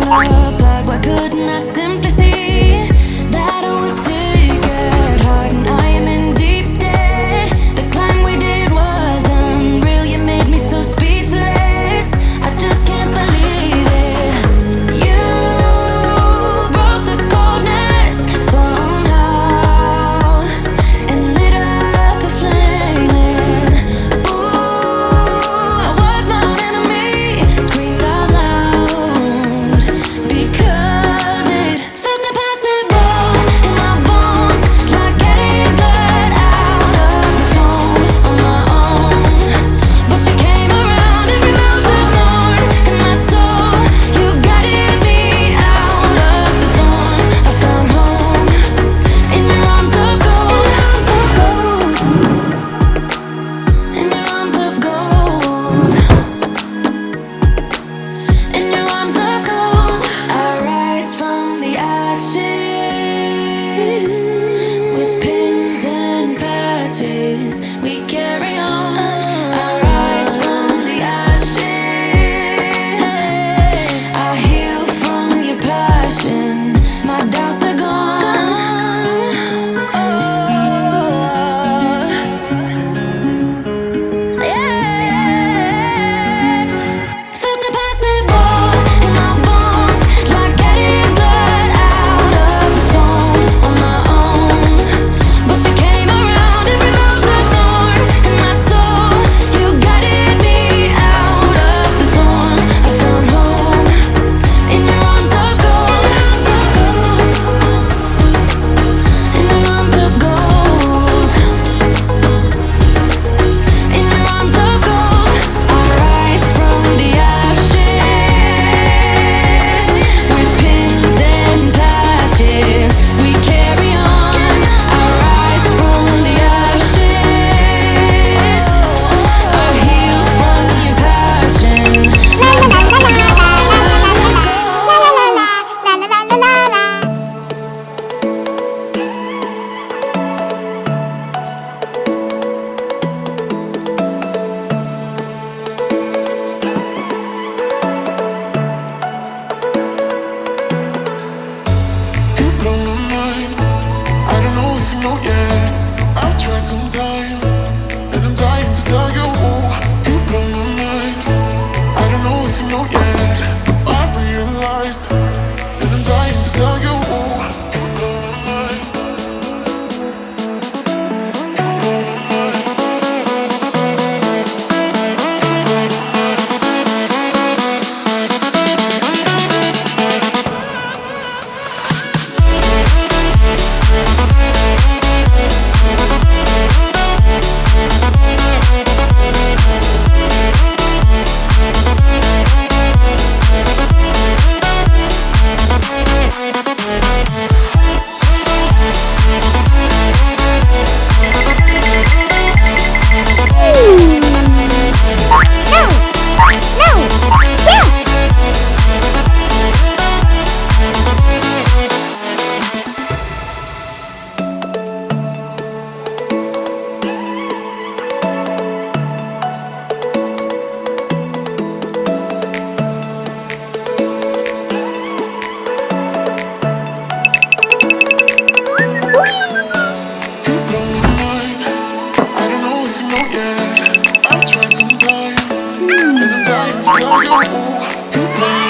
love, but why couldn't I simply see that I was sick at heart and I am in deep debt? The climb we did was unreal, you made me so speechless. I just can't believe it. You broke the coldness somehow and lit up a flame. Ooh, I was my own enemy, screamed out loud because it felt impossible in my bones, like getting blood out of the stone on my own. But you came around and removed the thorn in my soul. You guided me out of the storm. I found home in your arms of gold, in your arms of gold, in your arms of gold. I rise from the ashes with pins and patches. We carry on. I rise from the ashes. I heal from your passion. My doubts are gone. Oh, yeah. Felt impossible in my bones, like getting blood out of the stone on my own. But you came around and removed the thorn in my soul. You guided me out of the storm. I found home in your arms of gold, in your arms of gold, in your arms of gold. I rise from the ashes with pins and patches. We carry on. I rise from the ashes. I heal from your passion. You blow my mind. I don't know if you know yet. I've tried some time, and I'm dying to tell you. You blow my mind. I don't know if you know yet. I've realized, and I'm dying to tell you. You blow my mind. You blow my mind. I don't know if you know yet. I've tried some time, and I'm dying to tell you. You blow my